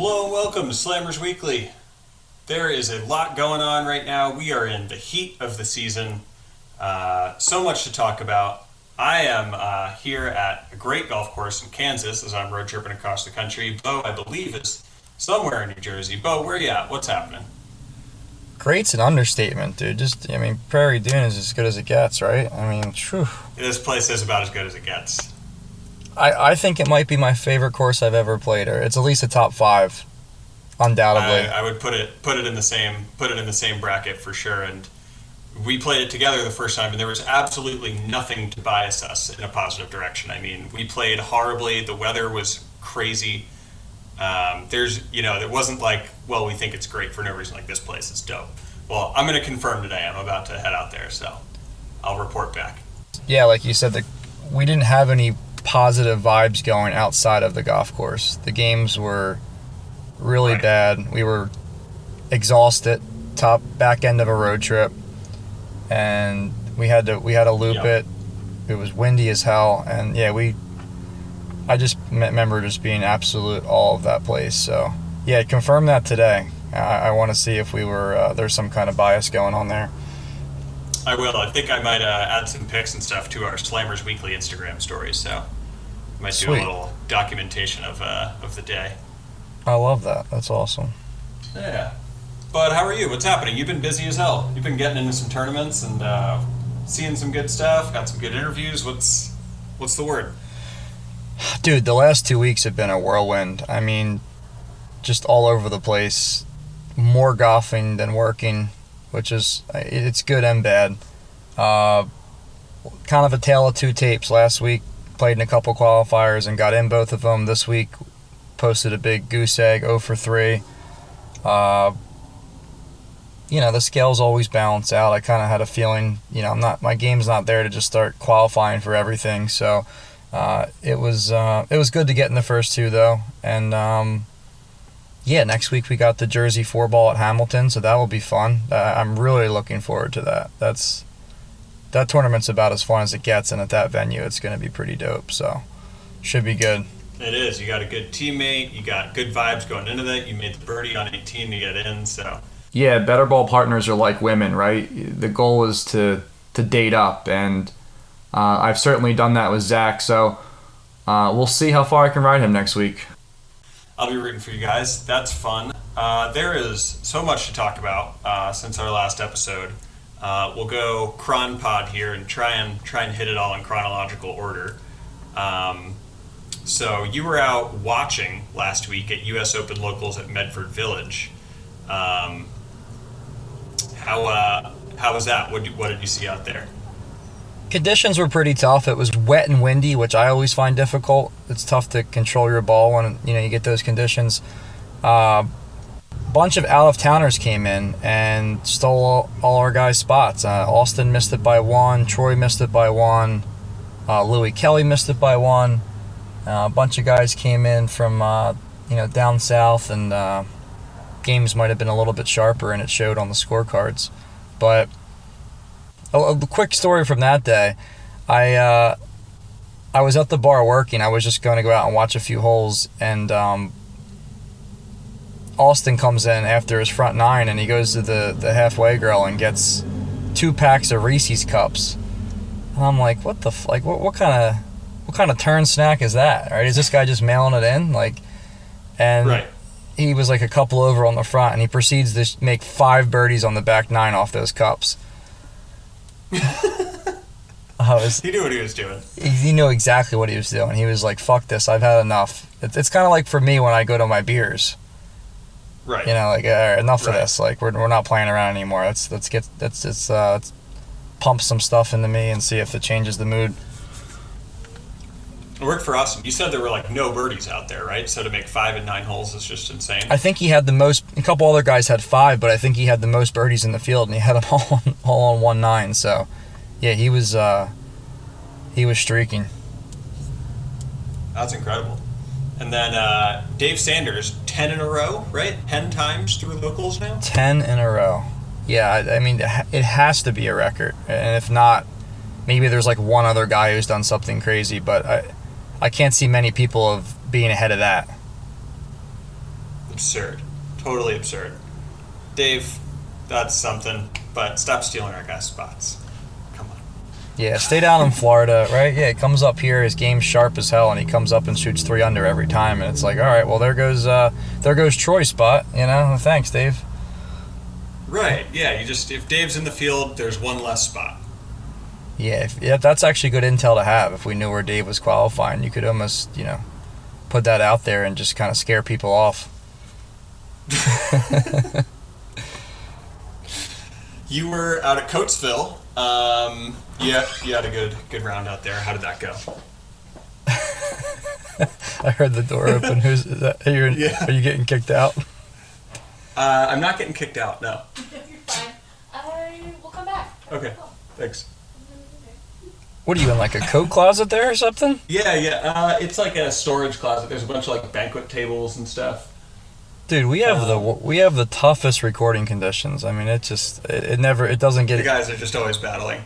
Hello and welcome to Slammers Weekly. There is a lot going on right now. We are in the heat of the season. So much to talk about. I am here at a great golf course in Kansas as I'm road tripping across the country. Bo, I believe, is somewhere in New Jersey. Bo, where you at? What's happening? Great's an understatement, dude. Prairie Dune is as good as it gets, right? Phew. This place is about as good as it gets. I think it might be my favorite course I've ever played, or it's at least a top five, undoubtedly. I would put it in the same bracket for sure. And we played it together the first time, and there was absolutely nothing to bias us in a positive direction. I mean, we played horribly. The weather was crazy. It wasn't like, well, we think it's great for no reason. Like, this place is dope. Well, I'm going to confirm today. I'm about to head out there, so I'll report back. Yeah, like you said, we didn't have any positive vibes going outside of the golf course. The games were really bad. We were exhausted, back end of a road trip, and we had to loop it. It was windy as hell, and I just remember just being absolute awe of that place. So yeah, confirm that today. I want to see if there's some kind of bias going on there. I will. I think I might add some pics and stuff to our Slammers Weekly Instagram stories. So I might do a little documentation of the day. I love that. That's awesome. Yeah. But how are you? What's happening? You've been busy as hell. You've been getting into some tournaments and seeing some good stuff. Got some good interviews. What's the word? Dude, the last 2 weeks have been a whirlwind. I mean, just all over the place. More golfing than working, it's good and bad. Kind of a tale of two tapes. Last week, played in a couple qualifiers and got in both of them. This week, posted a big goose egg, 0 for 3. The scales always balance out. I kind of had a feeling, my game's not there to just start qualifying for everything. So it was good to get in the first two though. And next week we got the Jersey 4-ball at Hamilton, so that will be fun. I'm really looking forward to that. That tournament's about as fun as it gets, and at that venue it's going to be pretty dope. So should be good. It is. You got a good teammate. You got good vibes going into that. You made the birdie on 18 to get in. So yeah, better ball partners are like women, right? The goal is to date up, and I've certainly done that with Zach. So we'll see how far I can ride him next week. I'll be rooting for you guys. That's fun. There is so much to talk about since our last episode. We'll go chron pod here and try and hit it all in chronological order. So you were out watching last week at U.S. Open Locals at Medford Village. How was that? What did you see out there? Conditions were pretty tough. It was wet and windy, which I always find difficult. It's tough to control your ball when you get those conditions. Bunch of out-of-towners came in and stole all our guys' spots. Austin missed it by 1. Troy missed it by 1. Louis Kelly missed it by 1. A bunch of guys came in from down south, and games might have been a little bit sharper, and it showed on the scorecards. But a quick story from that day. I was at the bar working. I was just going to go out and watch a few holes, and Austin comes in after his front 9, and he goes to the halfway grill and gets 2 packs of Reese's cups. And I'm like, what the what kind of turn snack is that? Right? Is this guy just mailing it in? Right. He was like a couple over on the front, and he proceeds to make 5 birdies on the back 9 off those cups. He knew what he was doing. He knew exactly what he was doing. He was like, fuck this, I've had enough. It's kind of like for me when I go to my beers. Right. All right, enough of this. We're not playing around anymore. Let's pump some stuff into me and see if it changes the mood. It worked for Austin. You said there were no birdies out there, right? So to make 5 and 9 holes is just insane. I think he had the most. A couple other guys had 5, but I think he had the most birdies in the field, and he had them all on 1-9. So, yeah, he was streaking. That's incredible. And then Dave Sanders, 10 in a row, right? 10 times through locals now? 10 in a row. Yeah, I mean, it has to be a record. And if not, maybe there's one other guy who's done something crazy, but I can't see many people of being ahead of that. Absurd. Totally absurd. Dave, that's something, but stop stealing our guys' spots. Come on. Yeah, stay down in Florida, right? Yeah, he comes up here, his game's sharp as hell, and he comes up and shoots 3 under every time, and it's like, all right, well, there goes Troy's spot, you know? Thanks, Dave. Right, yeah, if Dave's in the field, there's one less spot. Yeah, that's actually good intel to have. If we knew where Dave was qualifying, you could almost, put that out there and just kind of scare people off. You were out at Coatesville. You had a good round out there. How did that go? I heard the door open. Is that? Are you getting kicked out? I'm not getting kicked out, no. You're fine. I will come back. Okay, thanks. What are you in, like a coat closet there or something? Yeah. It's like a storage closet. There's a bunch of like banquet tables and stuff. Dude, we have the toughest recording conditions. I mean, it doesn't get. The guys are just always battling,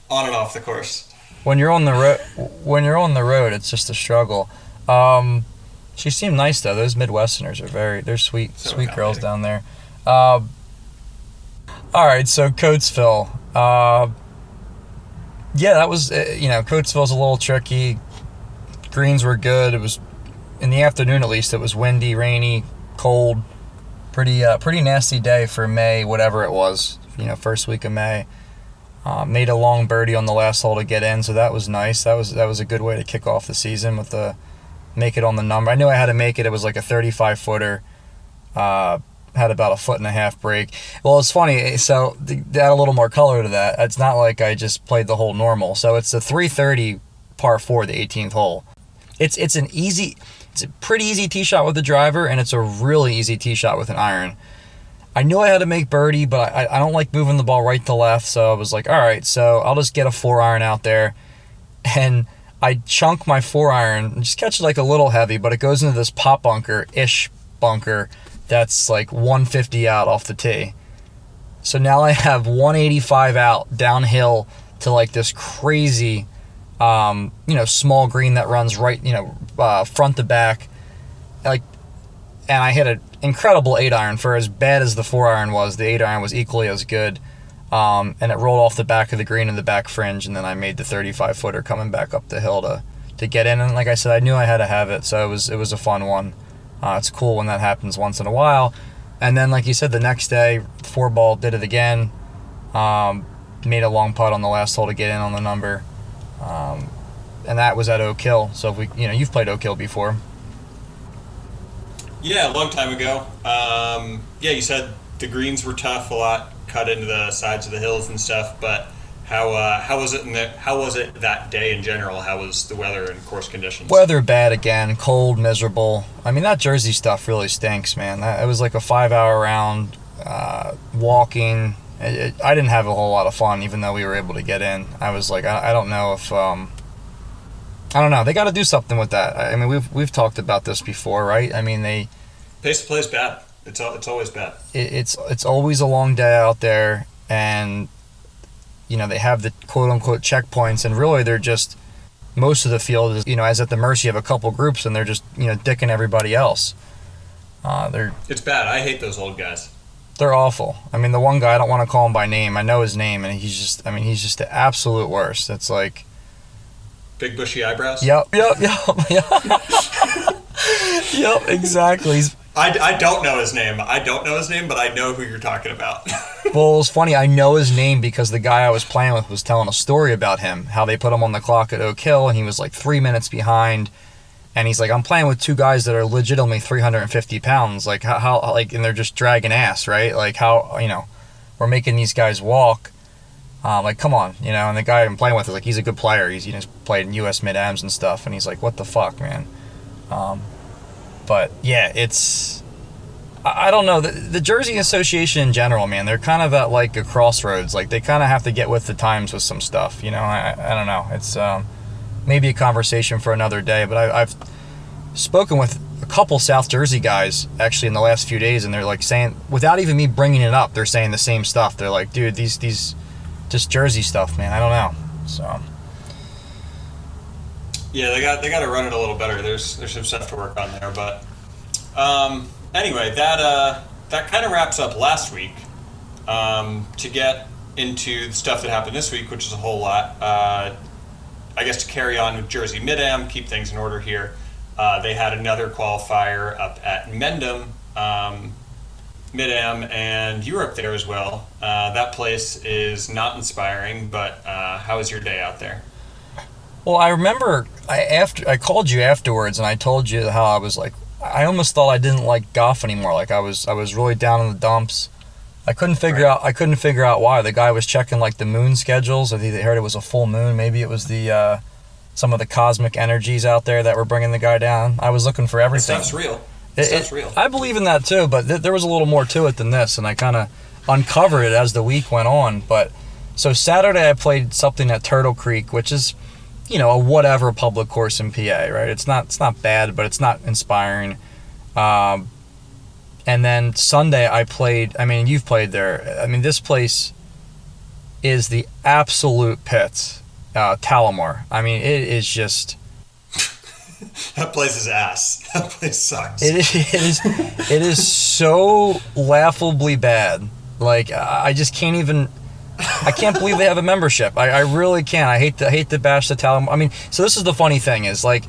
on and off the course. When you're on the road, it's just a struggle. She seemed nice though. Those Midwesterners they're sweet, sweet girls down there. All right, so Coatesville. Yeah, that was Coatesville's a little tricky. Greens were good. It was in the afternoon at least. It was windy, rainy, cold. Pretty nasty day for May, whatever it was. First week of May. Made a long birdie on the last hole to get in, so that was nice. That was a good way to kick off the season with make it on the number. I knew I had to make it. It was like a 35-footer. Had about a 1.5 break. Well, it's funny. So to add a little more color to that, it's not like I just played the hole normal. So it's a 330 par 4, the 18th hole. It's a pretty easy tee shot with the driver, and it's a really easy tee shot with an iron. I knew I had to make birdie, but I don't like moving the ball right to left, so I was like, all right, so I'll just get a 4-iron out there. And I chunk my 4-iron and just catch it like a little heavy, but it goes into this pop bunker-ish bunker that's like 150 out off the tee. So now I have 185 out downhill to like this crazy, small green that runs right, front to back. And I hit an incredible 8-iron. For as bad as the 4-iron was, the 8-iron was equally as good. And it rolled off the back of the green in the back fringe, and then I made the 35-footer coming back up the hill to get in. And like I said, I knew I had to have it, so it was a fun one. It's cool when that happens once in a while. And then, like you said, the next day, 4-ball did it again. Made a long putt on the last hole to get in on the number. And that was at Oak Hill. So if you've played Oak Hill before. Yeah, a long time ago. You said the greens were tough, a lot cut into the sides of the hills and stuff. But how was it that day in general? How was the weather and course conditions? Weather bad again, cold, miserable. I mean, that Jersey stuff really stinks, man. It was like a 5-hour round, walking. I didn't have a whole lot of fun, even though we were able to get in. I was like, I don't know if I don't know. They got to do something with that. I mean, we've talked about this before, right? I mean, pace of play is bad. It's always bad. It's always a long day out there, and they have the quote unquote checkpoints, and really they're just, most of the field is is at the mercy of a couple groups, and they're just dicking everybody else. It's bad. I hate those old guys. They're awful. I mean, the one guy, I don't want to call him by name. I know his name, and he's just the absolute worst. It's like big bushy eyebrows. Yep, exactly. I don't know his name. But I know who you're talking about. Well, it's funny. I know his name because the guy I was playing with was telling a story about him, how they put him on the clock at Oak Hill, and he was like 3 minutes behind. And he's like, I'm playing with 2 guys that are legitimately 350 pounds. Like, how and they're just dragging ass, right? Like, how, we're making these guys walk. Like, come on, And the guy I'm playing with is like, he's a good player. He's played in U.S. Mid-Ams and stuff. And he's like, what the fuck, man? But yeah, I don't know. The Jersey Association in general, man, they're kind of at like a crossroads. Like, they kind of have to get with the times with some stuff. I don't know. It's maybe a conversation for another day. But I've spoken with a couple South Jersey guys actually in the last few days, and they're like saying, without even me bringing it up, they're saying the same stuff. They're like, dude, these just Jersey stuff, man. I don't know. So. Yeah, they got to run it a little better. There's some stuff to work on there, but anyway, that kind of wraps up last week. To get into the stuff that happened this week, which is a whole lot. I guess to carry on with Jersey Mid-Am, keep things in order here. They had another qualifier up at Mendham, Mid-Am, and you were up there as well. That place is not inspiring, but how was your day out there? Well, I remember I called you afterwards and I told you how I was like, I almost thought I didn't like golf anymore. Like I was really down in the dumps. I couldn't figure out why. The guy was checking like the moon schedules. I think they heard it was a full moon. Maybe it was the some of the cosmic energies out there that were bringing the guy down. I was looking for everything. That stuff's real. Stuff's real. I believe in that too, but there was a little more to it than this, and I kind of uncovered it as the week went on. But so Saturday I played something at Turtle Creek, which is, a whatever public course in PA, right? It's not bad, but it's not inspiring. And then Sunday I played, you've played there. This place is the absolute pits. Talamore. It is just... That place is ass. That place sucks. It is so laughably bad. Like, I just can't even... I can't believe they have a membership. I really can't. I hate to bash the Talamore. So this is the funny thing is, like,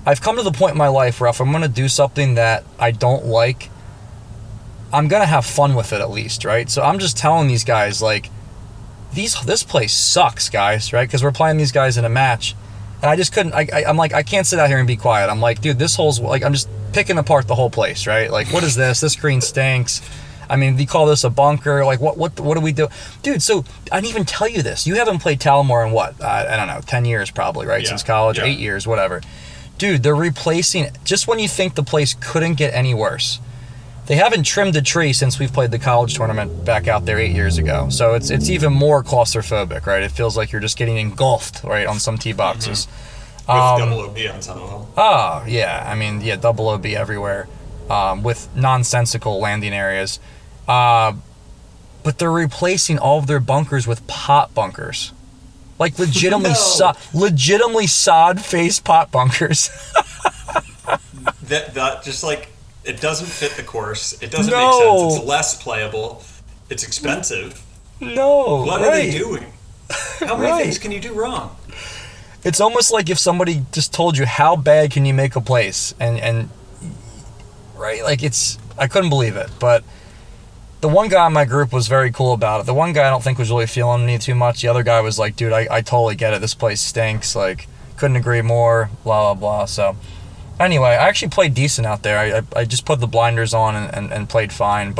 I've come to the point in my life where if I'm going to do something that I don't like, I'm going to have fun with it at least, right? So I'm just telling these guys, like, this place sucks, guys, right? Because we're playing these guys in a match. And I just couldn't, I'm like, I can't sit out here and be quiet. I'm like, dude, this hole's, like, I'm just picking apart the whole place, right? Like, what is this? This green stinks. You call this a bunker? Like, what do we do? Dude, so I didn't even tell you this. You haven't played Talamore in what? I don't know, 10 years probably, right? Yeah. Since college, Yeah. 8 years, whatever. Dude, they're replacing, just when you think the place couldn't get any worse, they haven't trimmed a tree since we've played the college tournament back out there 8 years ago. So it's even more claustrophobic, right? It feels like you're just getting engulfed, right, on some tee boxes. With double OB on some of them. Oh, yeah. Double OB everywhere, with nonsensical landing areas. But they're replacing all of their bunkers with pot bunkers. Like legitimately, No. legitimately sod-faced pot bunkers. that just like, it doesn't fit the course. It doesn't No. make sense. It's less playable. It's expensive. No, What right. are they doing? How many Right. things can you do wrong? It's almost like if somebody just told you how bad can you make a place, and right, like I couldn't believe it. But the one guy in my group was very cool about it. The one guy I don't think was really feeling me too much. The other guy was like, dude, I totally get it. This place stinks. Like, couldn't agree more. Blah blah blah. So anyway, I actually played decent out there. I just put the blinders on and played fine.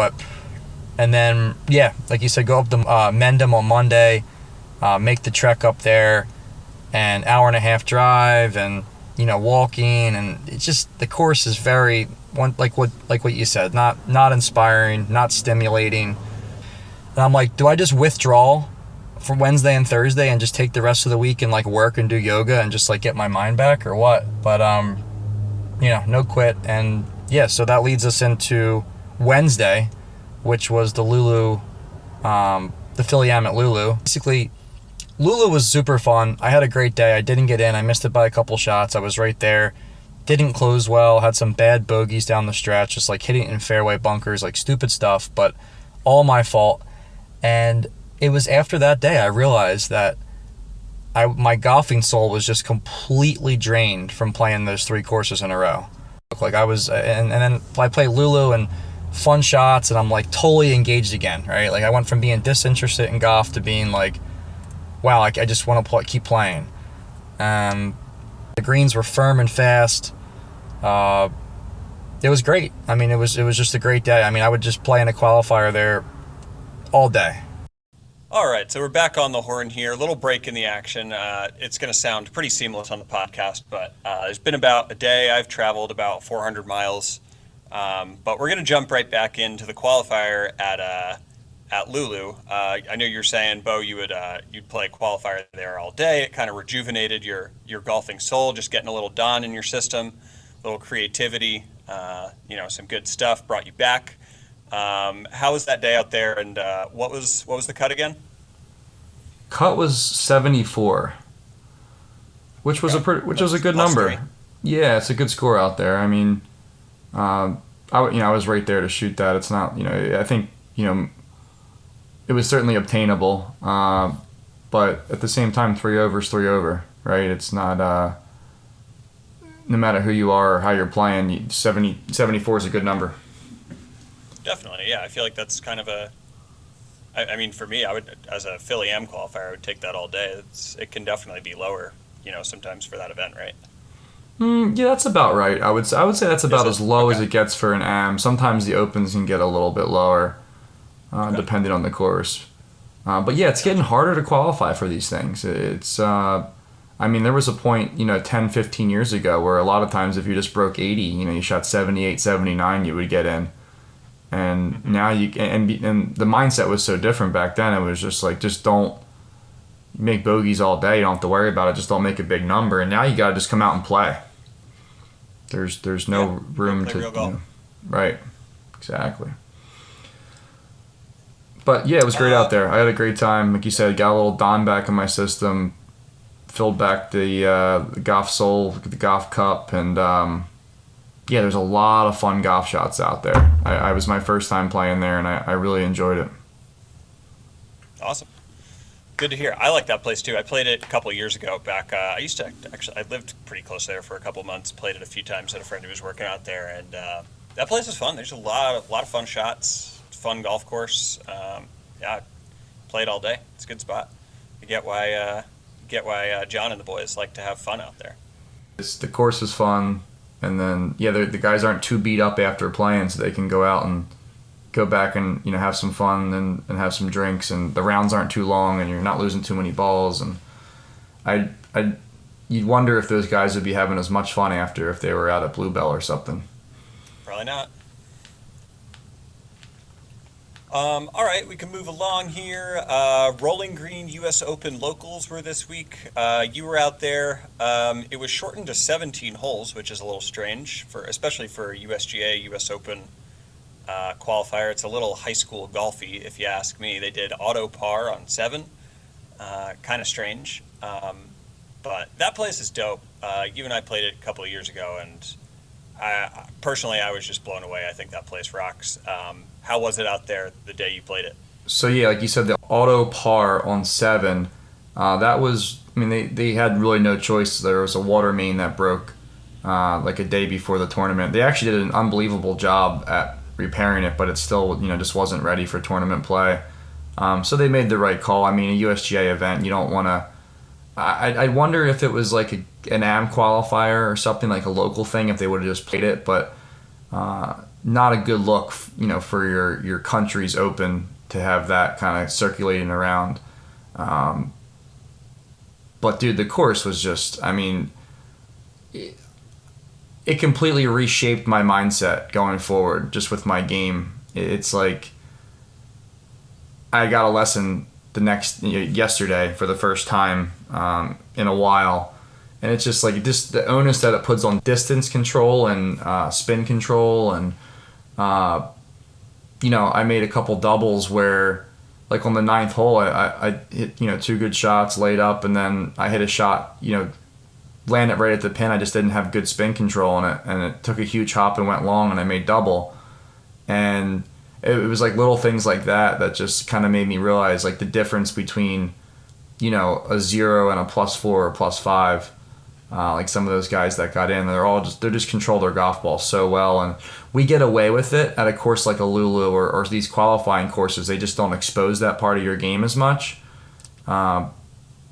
And then, yeah, like you said, go up to Mendham on Monday, make the trek up there, an hour and a half drive, and walking, and it's just, the course is very like what you said, not inspiring, not stimulating. And I'm like, do I just withdraw for Wednesday and Thursday and just take the rest of the week and like work and do yoga and just like get my mind back, or what? But no quit. And yeah, so that leads us into Wednesday, which was the Lulu, the Philly Am at Lulu. Basically, Lulu was super fun. I had a great day. I didn't get in. I missed it by a couple shots. I was right there. Didn't close well. Had some bad bogeys down the stretch, just like hitting in fairway bunkers, like stupid stuff, but all my fault. And it was after that day I realized that my golfing soul was just completely drained from playing those 3 courses in a row. Like I was, and then I play Lulu and fun shots, and I'm like totally engaged again, right? Like I went from being disinterested in golf to being like, wow, I just want to keep playing. The greens were firm and fast. It was great. It was just a great day. I would just play in a qualifier there all day. All right, so we're back on the horn here. A little break in the action. It's going to sound pretty seamless on the podcast, but it's been about a day. I've traveled about 400 miles, but we're going to jump right back into the qualifier at Lulu. I know you're saying, Bo, you'd play qualifier there all day. It kind of rejuvenated your golfing soul, just getting a little Don in your system, a little creativity, some good stuff brought you back. How was that day out there, and what was the cut again? Cut was 74, which was a good Plus number. 3. Yeah, it's a good score out there. I I was right there to shoot that. It's not, I think, it was certainly obtainable. But at the same time, 3 over is 3 over, right? It's not, no matter who you are or how you're playing, 74 is a good number. Definitely, yeah. I feel like that's kind of I mean, for me, I would, as a Philly Am qualifier, I would take that all day. It can definitely be lower, sometimes for that event, right? Yeah, that's about right. I would say that's about as low as Okay. it gets for an AM. Sometimes the opens can get a little bit lower, Okay. depending on the course. But yeah, it's getting harder to qualify for these things. I mean, there was a point, 10, 15 years ago where a lot of times if you just broke 80, you shot 78, 79, you would get in. And now and the mindset was so different back then. It was just like, just don't make bogeys all day. You don't have to worry about it. Just don't make a big number. And now you got to just come out and play. There's no room play to, real golf. right, exactly. But yeah, it was great out there. I had a great time. Like you said, got a little Don back in my system, filled back the golf soul, the golf cup, and yeah, there's a lot of fun golf shots out there. I was my first time playing there, and I really enjoyed it. Awesome. Good to hear. I like that place too. I played it a couple of years ago back. I used to actually, I lived pretty close there for a couple of months. Played it a few times at a friend who was working out there, and that place is fun. There's a lot of fun shots. Fun golf course. Yeah, played all day. It's a good spot. I get why John and the boys like to have fun out there. The course is fun, and then yeah, the guys aren't too beat up after playing, so they can go out and go back and have some fun and have some drinks, and the rounds aren't too long, and you're not losing too many balls. And you'd wonder if those guys would be having as much fun after if they were out at Bluebell or something. Probably not. All right, we can move along here. Rolling Green U.S. Open locals were this week. You were out there. It was shortened to 17 holes, which is a little strange, especially for USGA U.S. Open qualifier. It's a little high school golfy, if you ask me. They did auto par on 7. Kind of strange. But that place is dope. You and I played it a couple of years ago, and personally, I was just blown away. I think that place rocks. How was it out there the day you played it? So yeah, like you said, the auto par on 7, that was, I mean, they had really no choice. There was a water main that broke like a day before the tournament. They actually did an unbelievable job at repairing it, but it still, just wasn't ready for tournament play. So they made the right call. I mean, a USGA event, you don't want to. I wonder if it was like an AM qualifier or something, like a local thing, if they would have just played it, but not a good look, for your country's open to have that kind of circulating around. But dude, the course was just, I mean, it completely reshaped my mindset going forward just with my game. It's like I got a lesson yesterday for the first time in a while, and it's just like the onus that it puts on distance control and spin control, and I made a couple doubles where, like on the 9th hole, I hit 2 good shots, laid up, and then I hit a shot, landed right at the pin. I just didn't have good spin control on it, and it took a huge hop and went long, and I made double. And it was like little things like that just kind of made me realize like the difference between, a 0 and a +4 or +5. Like some of those guys that got in, they just control their golf ball so well, and we get away with it at a course like a Lulu or these qualifying courses. They just don't expose that part of your game as much.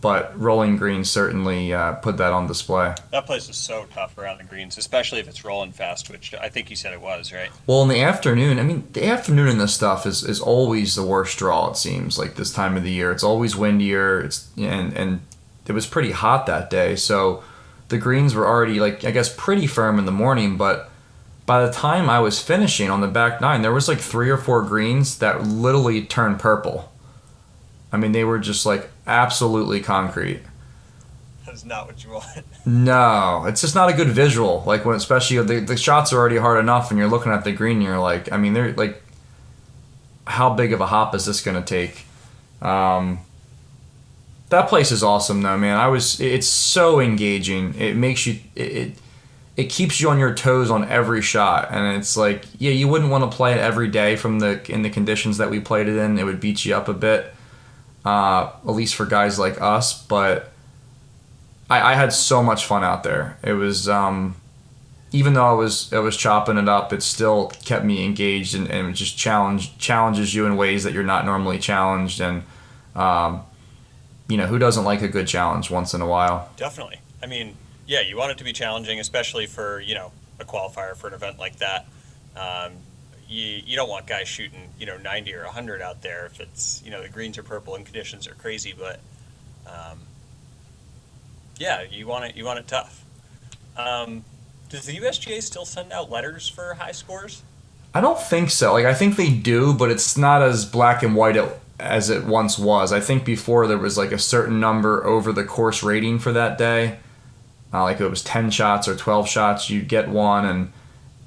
But Rolling Green certainly put that on display. That place is so tough around the greens, especially if it's rolling fast, which I think you said it was, right? Well, in the afternoon, the afternoon in this stuff is always the worst draw, it seems, like this time of the year. It's always windier, and it was pretty hot that day, so the greens were already, like, I guess, pretty firm in the morning, but by the time I was finishing on the back 9, there was like 3 or 4 greens that literally turned purple. I mean, they were just like absolutely concrete. That's not what you want. No, it's just not a good visual. Like when, especially the shots are already hard enough, and you're looking at the green, and you're like, I mean, they're like, how big of a hop is this gonna take? That place is awesome, though, man. It's so engaging. It makes you it it keeps you on your toes on every shot, and it's like, yeah, you wouldn't want to play it every day in the conditions that we played it in. It would beat you up a bit, at least for guys like us. But I had so much fun out there. It was even though I was chopping it up, it still kept me engaged, and it just challenges you in ways that you're not normally challenged. And who doesn't like a good challenge once in a while? Definitely. I mean, yeah, you want it to be challenging, especially for, a qualifier for an event like that. You don't want guys shooting, 90 or 100 out there if it's, the greens are purple and conditions are crazy, but yeah, you want it tough. Does the USGA still send out letters for high scores? I don't think so. Like, I think they do, but it's not as black and white as it once was. I think before there was like a certain number over the course rating for that day. Like if it was 10 shots or 12 shots, you'd get one, and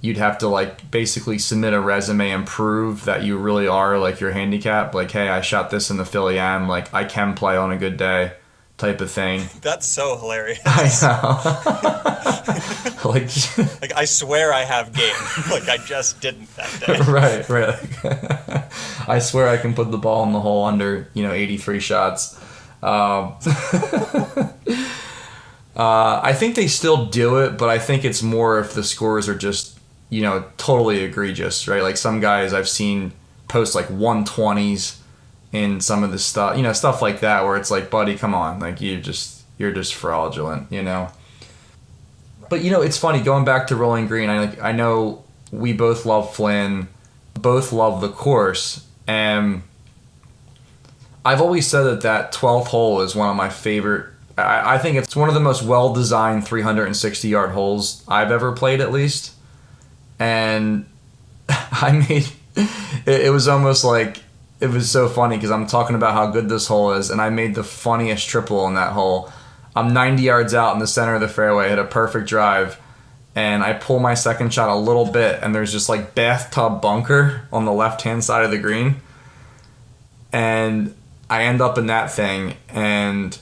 you'd have to like basically submit a resume and prove that you really are like your handicap. Like, hey, I shot this in the Philly Am. Like, I can play on a good day, type of thing. That's so hilarious. I know. Like, I swear I have game. Like, I just didn't that day. Right. Like, I swear I can put the ball in the hole under 83 shots. I think they still do it, but I think it's more if the scores are just, totally egregious, right? Like some guys I've seen post like 120s in some of the stuff, stuff like that, where it's like, buddy, come on, like you're just fraudulent, But it's funny going back to Rolling Green. I know we both love Flynn, both love the course, and I've always said that 12th hole is one of my favorite. I think it's one of the most well-designed 360-yard holes I've ever played, at least. And it was almost like, it was so funny because I'm talking about how good this hole is, and I made the funniest triple on that hole. I'm 90 yards out in the center of the fairway, hit a perfect drive, and I pull my second shot a little bit, and there's just like bathtub bunker on the left-hand side of the green. And I end up in that thing, and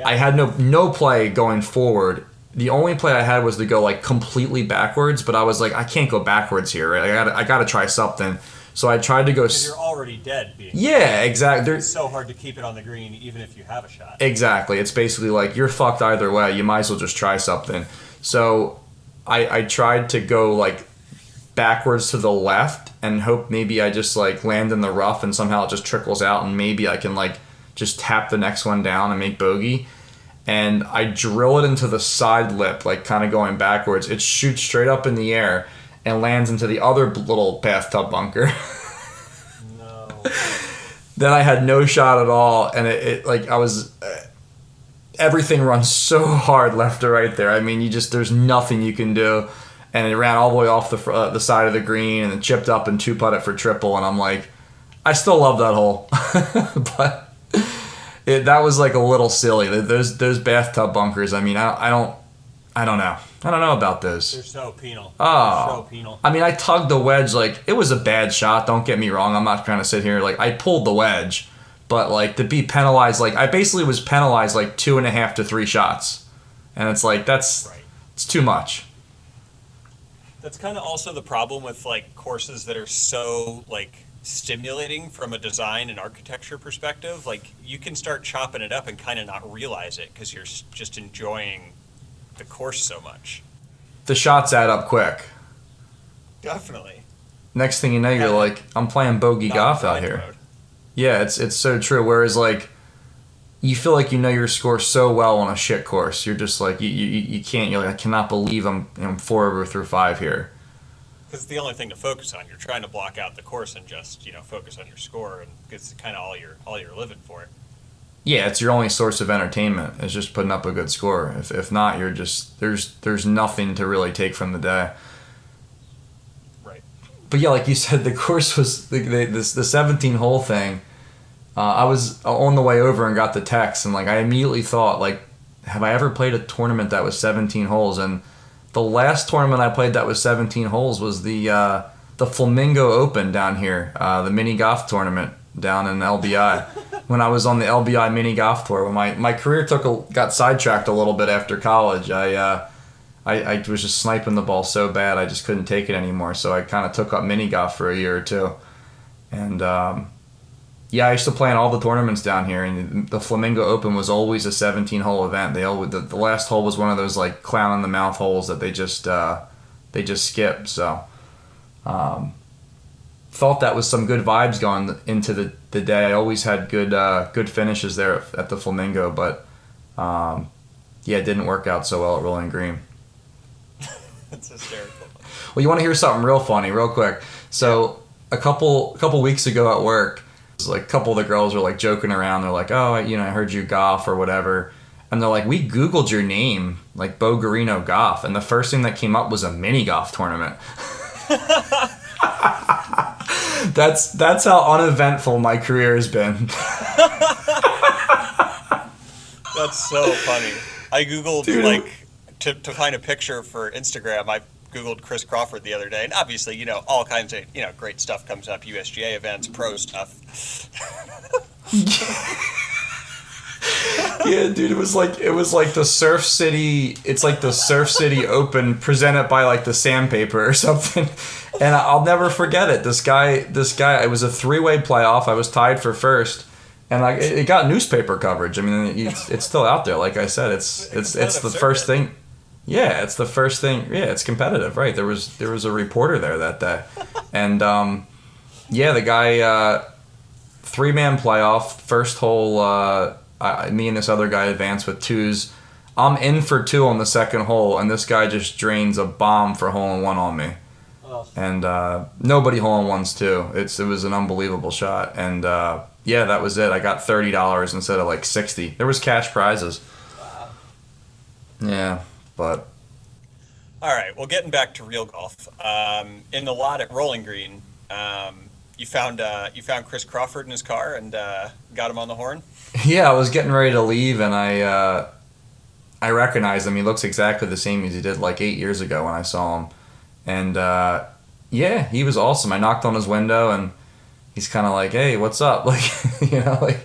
I had no play going forward. The only play I had was to go like completely backwards, but I was like, I can't go backwards here, right? I gotta try something. So I tried to go. Because you're already dead. Yeah, exactly. It's so hard to keep it on the green, even if you have a shot. Exactly. It's basically like you're fucked either way. You might as well just try something. So I tried to go like backwards to the left and hope maybe I just like land in the rough and somehow it just trickles out and maybe I can like just tap the next one down and make bogey. And I drill it into the side lip, like kind of going backwards. It shoots straight up in the air and lands into the other little bathtub bunker. No. Then I had no shot at all, and it like I was. Everything runs so hard left to right there. I mean, there's nothing you can do, and it ran all the way off the side of the green, and then chipped up and two putted for triple. And I'm like, I still love that hole, but that was like a little silly. Those bathtub bunkers. I mean, I don't know. I don't know about those. They're so penal. Oh. They're so penal. I mean, I tugged the wedge. Like, it was a bad shot. Don't get me wrong. I'm not trying to sit here. Like, I pulled the wedge. But, like, to be penalized, like, I basically was penalized, like, 2.5 to 3 shots. And it's like, it's too much. That's kind of also the problem with, like, courses that are so, like, stimulating from a design and architecture perspective. Like, you can start chopping it up and kind of not realize it because you're just enjoying the course so much. The shots add up quick. Definitely. Next thing you know, you're like, I'm playing bogey golf out here. Mode. Yeah, it's so true. Whereas, like, you feel like you know your score so well on a shit course. You're just like, you can't, you're like, I cannot believe I'm 4 over through 5 here. Because it's the only thing to focus on. You're trying to block out the course and just, focus on your score, and it's kind of all you're living for. Yeah, it's your only source of entertainment. It's just putting up a good score. If not, you're just there's nothing to really take from the day. Right. But yeah, like you said, the course was the 17-hole thing. I was on the way over and got the text, and like I immediately thought, like, have I ever played a tournament that was 17 holes? And the last tournament I played that was 17 holes was the Flamingo Open down here, the mini golf tournament down in LBI. When I was on the LBI mini golf tour, when my career got sidetracked a little bit after college, I I was just sniping the ball so bad I just couldn't take it anymore. So I kind of took up mini golf for a year or two, and yeah, I used to play in all the tournaments down here, and the Flamingo Open was always a 17-hole event. The last hole was one of those like clown in the mouth holes that they just skipped. So thought that was some good vibes going into the day. I always had good finishes there at the Flamingo, but yeah, it didn't work out so well at Rolling Green. That's hysterical. Well, you want to hear something real funny, real quick? So a couple weeks ago at work, like a couple of the girls were like joking around. They're like, "Oh, I heard you golf or whatever," and they're like, "We Googled your name, like Bo Garino Golf, and the first thing that came up was a mini golf tournament." That's how uneventful my career has been. That's so funny. I Googled, Dude. like, to find a picture for Instagram, I Googled Chris Crawford the other day, and obviously, all kinds of, great stuff comes up, USGA events, pro stuff. Yeah, dude, it was like the Surf City. It's like the Surf City Open presented by like the Sandpaper or something. And I'll never forget it. This guy. It was a 3-way playoff. I was tied for first, and like it got newspaper coverage. I mean, it's still out there. Like I said, it's the first thing. Yeah, it's the first thing. Yeah, it's competitive, right? There was a reporter there that day, and yeah, the guy 3-man playoff, first hole. Me and this other guy advance with twos. I'm in for 2 on the second hole, and this guy just drains a bomb for hole-in-one on me. Oh. And nobody hole-in-ones too. It was an unbelievable shot. And yeah, that was it. I got $30 instead of like $60. There was cash prizes. Wow. Yeah, but All right, well, getting back to real golf. In the lot at Rolling Green, you found Chris Crawford in his car and got him on the horn? yeah, I was getting ready to leave, and I recognized him. He looks exactly the same as he did like 8 years ago when I saw him. And yeah, he was awesome. I knocked on his window, and he's kind of like, "Hey, what's up?" Like, like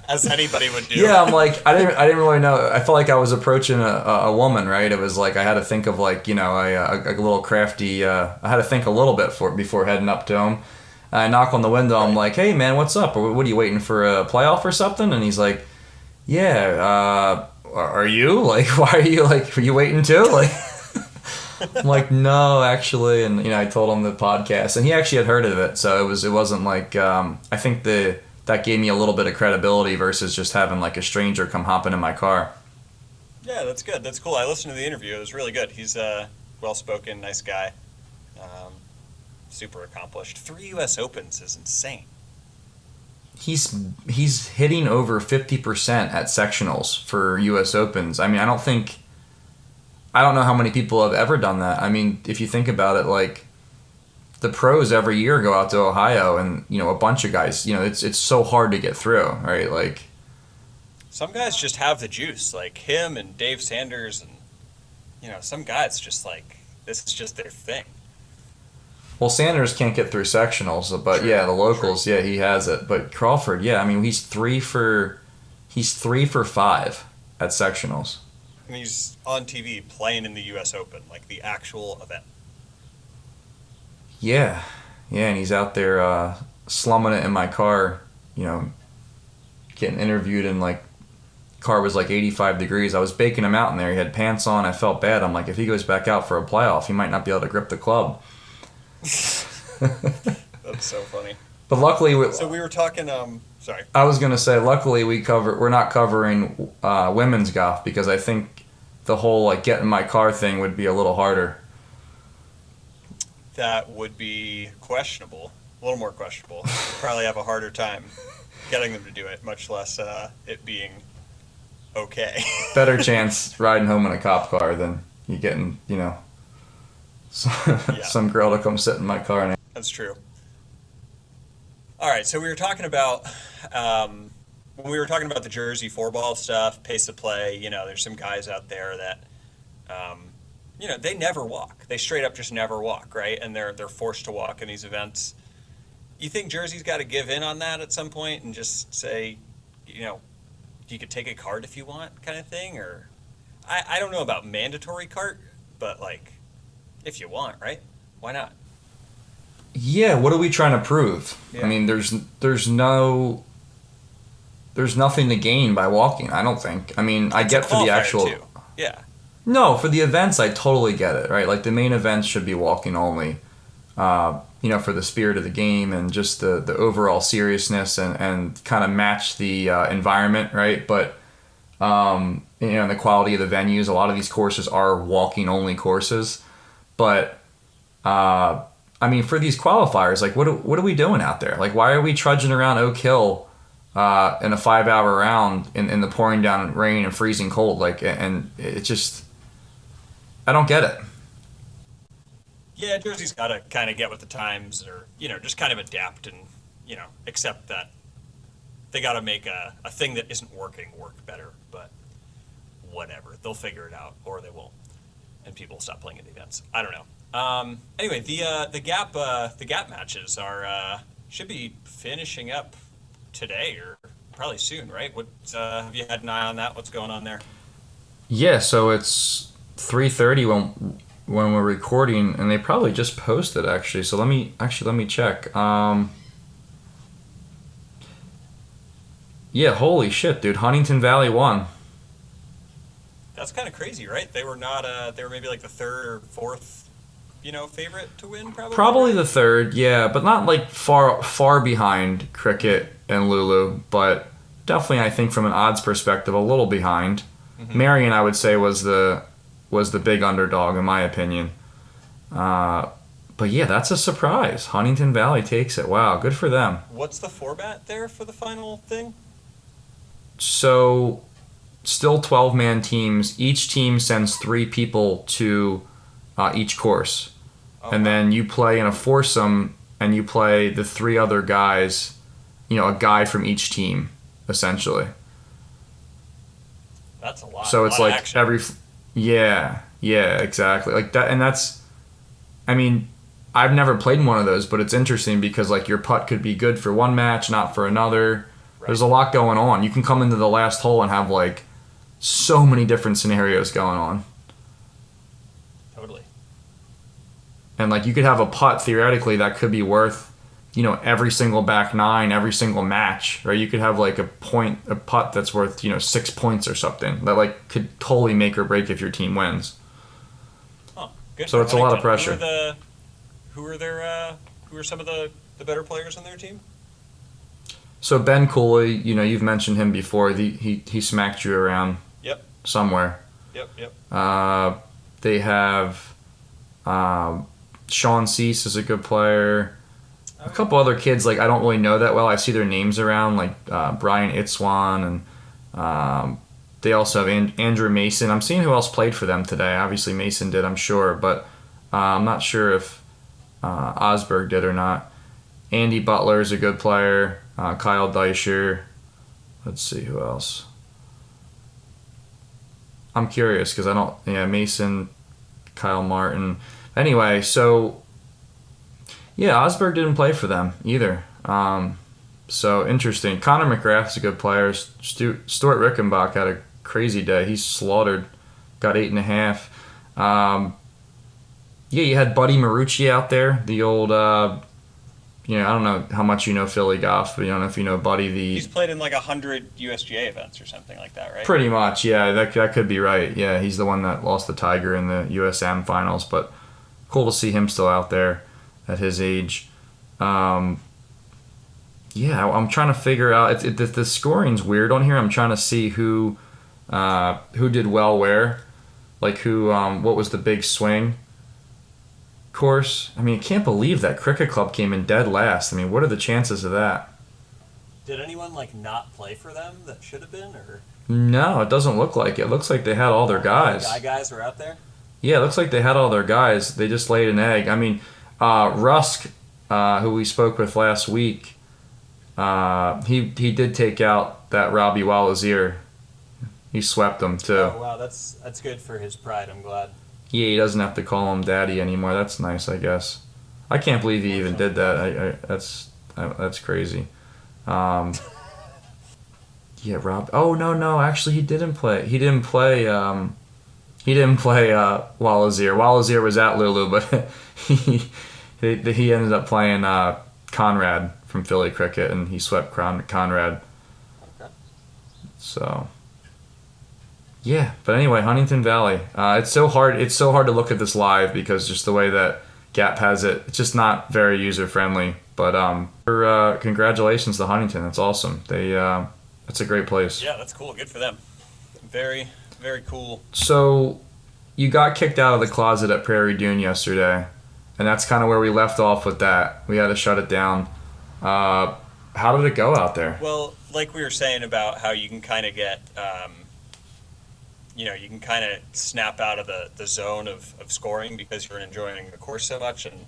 As anybody would do. yeah, I'm like, I didn't really know. I felt like I was approaching a woman, right? It was like I had to think of like a little crafty. I had to think a little bit before heading up to him. I knock on the window. I'm like, "Hey, man, what's up? Or what are you waiting for a playoff or something?" And he's like, "Yeah, are you? Like, why are you like? Are you waiting too?" Like, I'm like, "No, actually." And I told him the podcast, and he actually had heard of it, so it wasn't like I think that gave me a little bit of credibility versus just having like a stranger come hopping in my car. Yeah, that's good. That's cool. I listened to the interview. It was really good. He's a well-spoken, nice guy. Super accomplished. 3 U.S. Opens is insane. He's hitting over 50% at sectionals for U.S. Opens. I mean, I don't know how many people have ever done that. I mean, if you think about it, like the pros every year go out to Ohio, and a bunch of guys. It's so hard to get through, right? Like Some guys just have the juice, like him and Dave Sanders, and some guys just like this is just their thing. Well, Sanders can't get through sectionals, but True, yeah, the locals, true. yeah, he has it. But Crawford, yeah, I mean, he's 3 for 5 at sectionals. And he's on TV playing in the U.S. Open, like the actual event. Yeah, and he's out there slumming it in my car, getting interviewed, and like car was like 85 degrees. I was baking him out in there. He had pants on. I felt bad. I'm like, if he goes back out for a playoff, he might not be able to grip the club. That's so funny. But luckily, So we were talking. Sorry. I was gonna say, luckily we're not covering women's golf, because I think the whole like get in my car thing would be a little harder. That would be questionable. A little more questionable. Probably have a harder time getting them to do it, much less it being okay. Better chance riding home in a cop car than you getting some girl to come sit in my car. And That's true. All right, so we were talking about when we were talking about the Jersey 4-ball stuff, pace of play. There's some guys out there that they never walk. They straight up just never walk, right? And they're forced to walk in these events. You think Jersey's got to give in on that at some point and just say, you could take a card if you want, kind of thing, or I don't know about mandatory cart, but like, if you want, right? Why not? Yeah, what are we trying to prove? I Yeah. mean, there's nothing to gain by walking. I don't think. I mean, I It's a get for the qualifier actual. too. Yeah. No, for the events, I totally get it. Right, like the main events should be walking only. For the spirit of the game and just the overall seriousness and kind of match the environment, right? But and the quality of the venues. A lot of these courses are walking only courses, but I mean, for these qualifiers, like what are we doing out there? Like, why are we trudging around Oak Hill in a 5 hour round in the pouring down rain and freezing cold? Like, and it just, I don't get it. Yeah, Jersey's got to kind of get with the times, or just kind of adapt and accept that they got to make a thing that isn't working work better. But whatever, they'll figure it out, or they won't, and people will stop playing at the events. I don't know. Anyway, the gap matches are should be finishing up today or probably soon, right? What have you had an eye on that? What's going on there? Yeah, so it's 3:30 when we're recording, and they probably just posted actually. So let me check. Yeah, holy shit, dude! Huntington Valley won. That's kind of crazy, right? They were not. They were maybe like the third or fourth, favorite to win, probably. Probably Right? the third, yeah, but not like far behind Cricket and Lulu, but definitely I think from an odds perspective a little behind. Marion, I would say, was the big underdog in my opinion. But yeah, that's a surprise. Huntington Valley takes it. Wow, good for them. What's the format there for the final thing? So, still 12-man teams. Each team sends 3 people to each course. Oh, And wow. then you play in a foursome, and you play the 3 other guys, a guy from each team, essentially. That's a lot. So a it's lot of like action. yeah, exactly. Like that, and that's, I mean, I've never played in one of those, but it's interesting because like your putt could be good for one match, not for another. Right. There's a lot going on. You can come into the last hole and have like so many different scenarios going on. Totally. And like you could have a putt theoretically that could be worth, every single back nine, every single match, right? You could have like a putt that's worth, 6 points or something that like could totally make or break if your team wins. Oh, good. So for it's a lot of Huntington. pressure. Who are some of the better players on their team? So Ben Cooley, you've mentioned him before. He smacked you around Yep. somewhere. Yep. They have Sean Cease is a good player. A couple other kids like I don't really know that well. I see their names around like Brian Itzwan and they also have Andrew Mason. I'm seeing who else played for them today. Obviously Mason did, I'm sure, but I'm not sure if Osberg did or not. Andy Butler is a good player. Kyle Deischer. Let's see who else. I'm curious because I don't. Yeah, Mason, Kyle Martin. Anyway, so yeah, Osberg didn't play for them either. So interesting. Connor McGrath's a good player. Stuart Rickenbach had a crazy day. He's slaughtered. Got 8.5. Yeah, you had Buddy Marucci out there, the old. I don't know how much you know Philly golf, but I don't know if you know Buddy the. He's played in like 100 USGA events or something like that, right? Pretty much, yeah. That could be right. Yeah, he's the one that lost the Tiger in the USM finals, but cool to see him still out there at his age. Yeah, I'm trying to figure out. The scoring's weird on here. I'm trying to see who did well where, like who. What was the big swing course? I mean, I can't believe that Cricket Club came in dead last. I mean, what are the chances of that? Did anyone like not play for them that should have been, or No, it doesn't look like it. It looks like they had all their guys. guys were out there? Yeah, it looks like they had all their guys. They just laid an egg. I mean, Rusk, who we spoke with last week, he did take out that Robbie Wallazir. He swept him too. Oh wow, that's good for his pride. I'm glad. Yeah, he doesn't have to call him daddy anymore. That's nice, I guess. I can't believe he even did that. That's crazy. Yeah, Rob. Oh no, actually he didn't play. He didn't play He didn't play Wallazir. Wallazir was at Lulu, but he ended up playing Conrad from Philly Cricket, and he swept Conrad. Okay. So, yeah. But anyway, Huntington Valley. It's so hard. It's so hard to look at this live because just the way that Gap has it, it's just not very user friendly. But congratulations to Huntington. That's awesome. That's a great place. Yeah, that's cool. Good for them. Very, very cool. So, you got kicked out of the closet at Prairie Dune yesterday, and that's kind of where we left off with that. We had to shut it down. How did it go out there? Well, like we were saying about how you can kind of get, you can kind of snap out of the zone of scoring because you're enjoying the course so much. And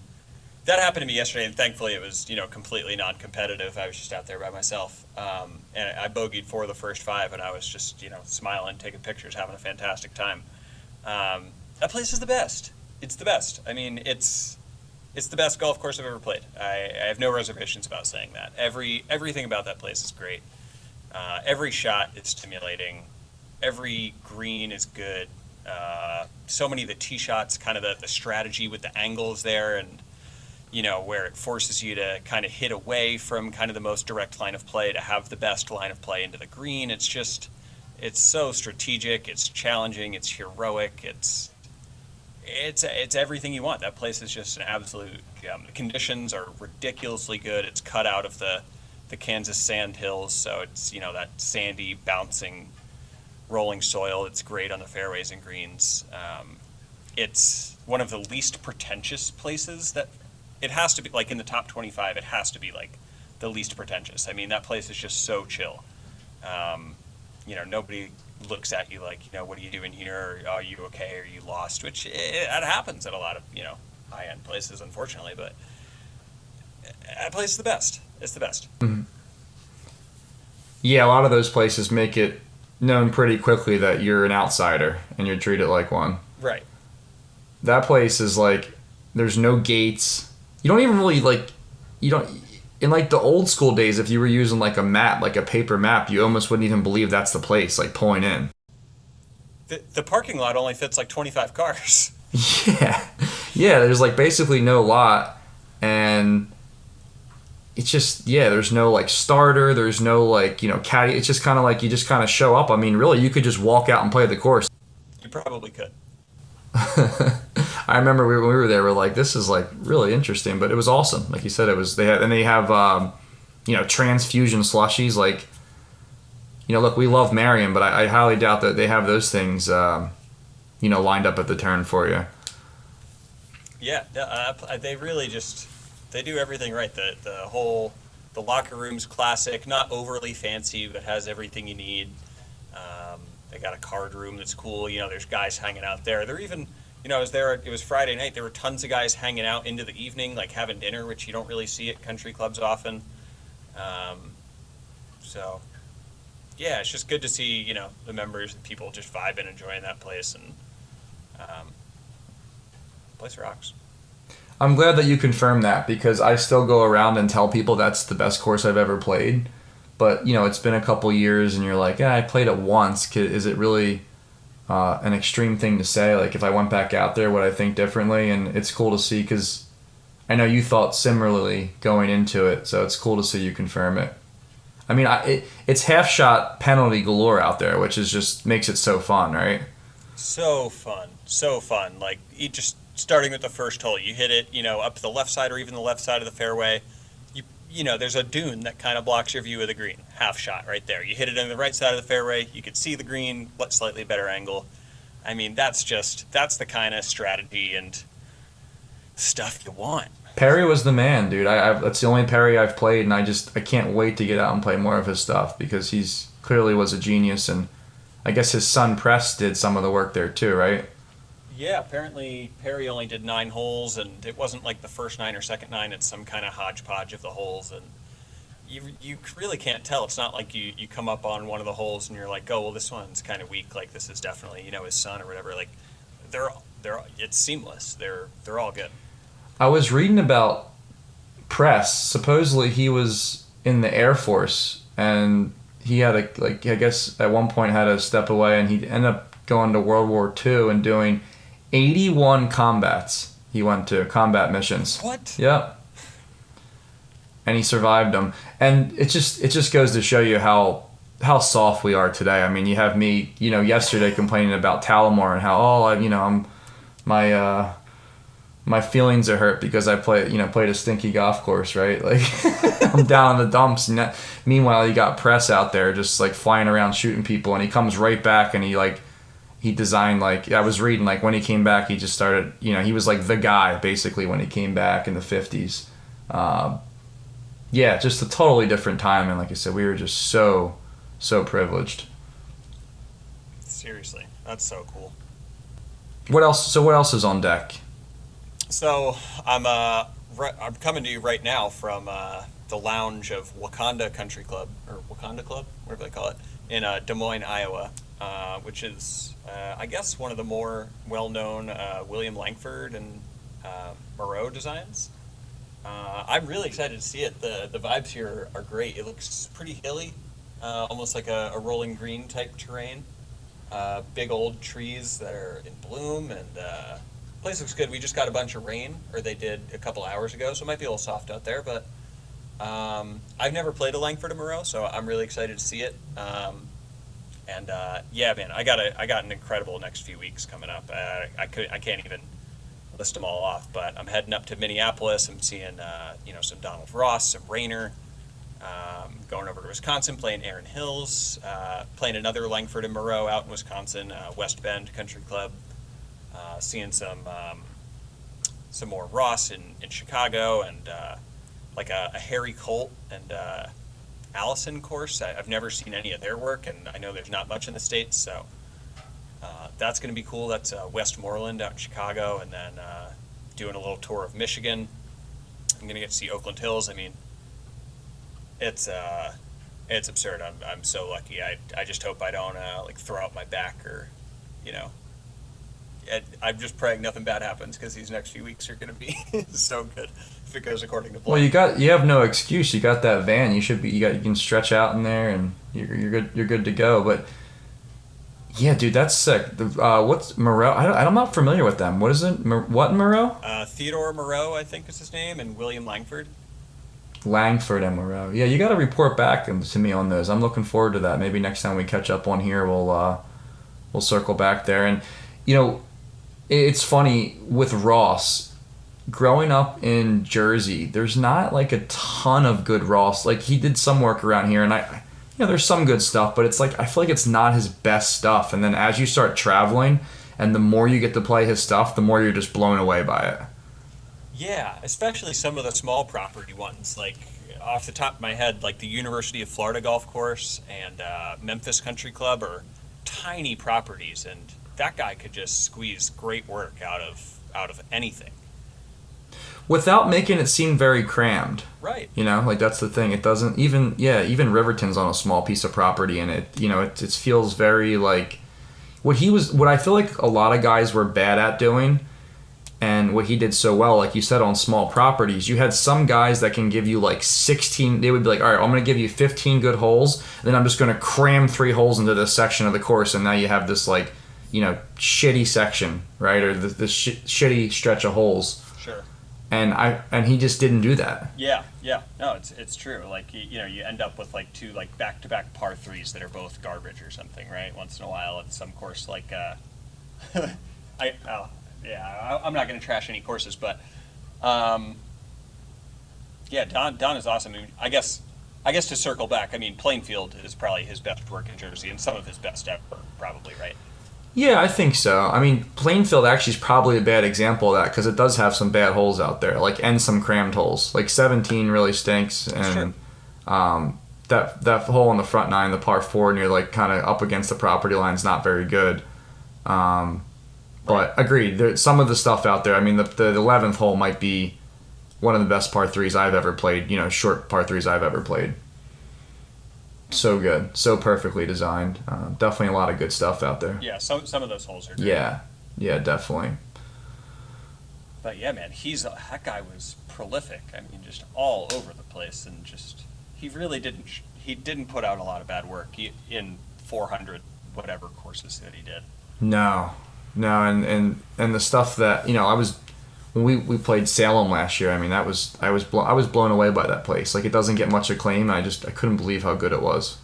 that happened to me yesterday, and thankfully it was, completely non-competitive. I was just out there by myself. And I bogeyed for the first 5, and I was just, smiling, taking pictures, having a fantastic time. That place is the best. It's the best. I mean, it's the best golf course I've ever played. I have no reservations about saying that. Everything about that place is great. Every shot is stimulating. Every green is good. So many of the tee shots, kind of the strategy with the angles there, and where it forces you to kind of hit away from kind of the most direct line of play to have the best line of play into the green. It's so strategic. It's challenging. It's heroic. It's everything you want. That place is just an absolute. The conditions are ridiculously good. It's cut out of the Kansas sand hills, so it's that sandy, bouncing, rolling soil. It's great on the fairways and greens. It's one of the least pretentious places that. It has to be, like, in the top 25, it has to be, like, the least pretentious. I mean, that place is just so chill. Nobody looks at you like, what are you doing here? Or, are you okay? Are you lost? Which, that happens at a lot of, high-end places, unfortunately. But that place is the best. It's the best. Mm-hmm. Yeah, a lot of those places make it known pretty quickly that you're an outsider and you're treated like one. Right. That place is, like, there's no gates. You don't even really, in, like, the old school days, if you were using, like, a map, like a paper map, you almost wouldn't even believe that's the place, like, pulling in. The parking lot only fits, like, 25 cars. Yeah. Yeah, there's, like, basically no lot, and it's just, there's no, like, starter, there's no, like, caddy. It's just kind of like you just kind of show up. I mean, really, you could just walk out and play the course. You probably could. I remember when we were there, we're like, this is, like, really interesting, but it was awesome. Like you said, they have transfusion slushies. Like, look, we love Marion, but I highly doubt that they have those things, lined up at the turn for you. Yeah, they really they do everything right. The locker room's classic, not overly fancy, but has everything you need. They got a card room that's cool. There's guys hanging out there. They're even, I was there, it was Friday night. There were tons of guys hanging out into the evening, like having dinner, which you don't really see at country clubs often. So, yeah, it's just good to see, the members and people just vibing, enjoying that place. And place rocks. I'm glad that you confirmed that because I still go around and tell people that's the best course I've ever played. But, it's been a couple years and you're like, I played it once. Is it really an extreme thing to say? Like, if I went back out there, would I think differently? And it's cool to see because I know you thought similarly going into it. So it's cool to see you confirm it. I mean, it's half shot penalty galore out there, which is just makes it so fun, right? So fun. So fun. Like, just starting with the first hole, you hit it, up the left side or even the left side of the fairway. There's a dune that kind of blocks your view of the green. Half shot right there. You hit it on the right side of the fairway. You could see the green, slightly better angle. I mean, that's the kind of strategy and stuff you want. Perry was the man, dude. That's the only Perry I've played, and I can't wait to get out and play more of his stuff because he's clearly was a genius, and I guess his son Press did some of the work there too, right? Yeah, apparently Perry only did 9 holes, and it wasn't like the first 9 or second 9. It's some kind of hodgepodge of the holes, and you really can't tell. It's not like you come up on one of the holes and you're like, oh, well, this one's kind of weak. Like, this is definitely, his son or whatever. Like, it's seamless. They're all good. I was reading about Press. Supposedly he was in the Air Force, and he had I guess at one point had to step away, and he ended up going to World War II and doing 81 combats. He went to combat missions. What? Yep. And he survived them. And it just goes to show you how soft we are today. I mean, you have me, yesterday complaining about Talamore and how, I'm my feelings are hurt because I played a stinky golf course, right? Like I'm down in the dumps. And meanwhile, you got Press out there just like flying around shooting people, and he comes right back and he designed, like, I was reading, like, when he came back, he just started, he was like the guy basically when he came back in the 50s. Yeah, just a totally different time, and like I said, we were just so privileged. Seriously, that's so cool. What else is on deck? So I'm coming to you right now from the lounge of Wakanda Country Club, or Wakanda Club, whatever they call it, in Des Moines, Iowa, which is I guess one of the more well-known William Langford and Moreau designs. I'm really excited to see it. The vibes here are great. It looks pretty hilly, almost like a rolling green type terrain. Big old trees that are in bloom, and place looks good. We just got a bunch of rain, or they did a couple hours ago, so it might be a little soft out there. But I've never played a Langford and Moreau, so I'm really excited to see it. Yeah, man, I got an incredible next few weeks coming up. I can't even list them all off, but I'm heading up to Minneapolis. I'm seeing some Donald Ross, some Rayner. Going over to Wisconsin, playing Erin Hills, playing another Langford and Moreau out in Wisconsin, West Bend Country Club. Seeing some more Ross in Chicago, and like a Harry Colt and Allison course. I've never seen any of their work, and I know there's not much in the States, so that's going to be cool. That's Westmoreland out in Chicago, and then doing a little tour of Michigan. I'm going to get to see Oakland Hills. I mean, it's absurd. I'm so lucky. I just hope I don't like throw out my back, or I'm just praying nothing bad happens, because these next few weeks are going to be so good if it goes according to plan. Well, you have no excuse. You got that van. You can stretch out in there, and you're good. You're good to go. But yeah, dude, that's sick. What's Moreau? I'm not familiar with them. What is it? What Moreau? Theodore Moreau, I think is his name, and William Langford. Langford and Moreau. Yeah, you got to report back to me on those. I'm looking forward to that. Maybe next time we catch up on here, we'll circle back there. And it's funny with Ross. Growing up in Jersey, there's not like a ton of good Ross. Like, he did some work around here, and there's some good stuff, but it's like I feel like it's not his best stuff. And then as you start traveling, and the more you get to play his stuff, the more you're just blown away by it. Yeah, especially some of the small property ones, like off the top of my head, like the University of Florida Golf Course and Memphis Country Club are tiny properties, and that guy could just squeeze great work out of anything. Without making it seem very crammed. Right. Like that's the thing. It doesn't even Riverton's on a small piece of property, and it feels very like what I feel like a lot of guys were bad at doing. And what he did so well, like you said, on small properties, you had some guys that can give you like 16. They would be like, all right, I'm going to give you 15 good holes. Then I'm just going to cram 3 holes into this section of the course. And now you have this like, shitty section, right? Or this shitty stretch of holes. Sure. And he just didn't do that. Yeah. No, it's true. Like, you end up with like 2 like back-to-back par 3s that are both garbage or something, right? Once in a while at some course like Yeah, I'm not going to trash any courses, but yeah, Don is awesome. I mean, I guess to circle back, I mean, Plainfield is probably his best work in Jersey, and some of his best ever, probably, right? Yeah, I think so. I mean, Plainfield actually is probably a bad example of that, because it does have some bad holes out there, like, and some crammed holes. Like 17 really stinks, and that hole on the front 9, the par 4, and you're like kind of up against the property line is not very good. But agreed, some of the stuff out there, I mean, the 11th hole might be one of the best par 3s I've ever played, short par 3s I've ever played. So good, so perfectly designed. Definitely a lot of good stuff out there. Yeah, some of those holes are great. Yeah, definitely. But yeah, man, that guy was prolific. I mean, just all over the place, and just he really didn't put out a lot of bad work in 400 whatever courses that he did. No, no, and the stuff that I was when we played Salem last year. I mean, I was blown away by that place. Like it doesn't get much acclaim. I couldn't believe how good it was.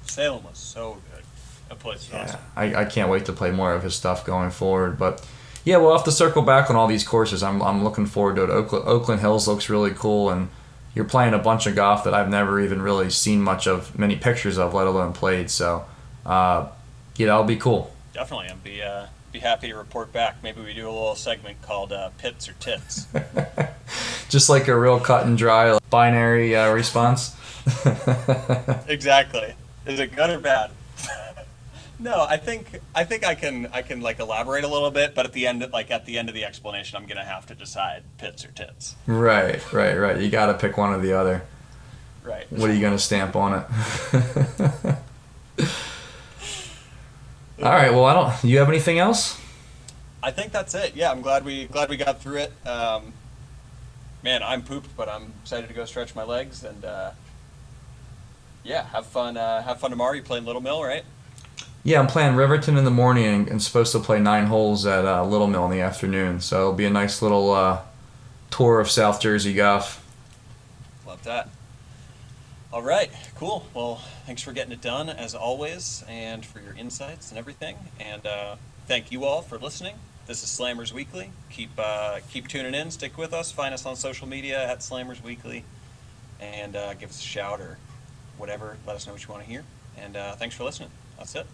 Salem was so good. That place was awesome. I can't wait to play more of his stuff going forward. But yeah, we'll have to circle back on all these courses. I'm looking forward to it. Oakland Hills looks really cool, and you're playing a bunch of golf that I've never even really seen many pictures of, let alone played. So, it'll be cool. Definitely. I'd be happy to report back. Maybe we do a little segment called Pits or Tits. Just like a real cut and dry binary response. Exactly. Is it good or bad? No, I think I can like elaborate a little bit, but at the end of the explanation, I'm gonna have to decide pits or tits. Right. You got to pick one or the other. Right. What are you gonna stamp on it? All right. Well, you have anything else? I think that's it. Yeah, I'm glad we got through it. Man, I'm pooped, but I'm excited to go stretch my legs and yeah, have fun. Have fun tomorrow. You're playing Little Mill, right? Yeah, I'm playing Riverton in the morning and supposed to play 9 holes at Little Mill in the afternoon. So it'll be a nice little tour of South Jersey golf. Love that. All right, cool. Well, thanks for getting it done as always, and for your insights and everything. And thank you all for listening. This is Slammers Weekly. Keep tuning in. Stick with us. Find us on social media at Slammers Weekly, and give us a shout or whatever. Let us know what you want to hear. And thanks for listening. That's it.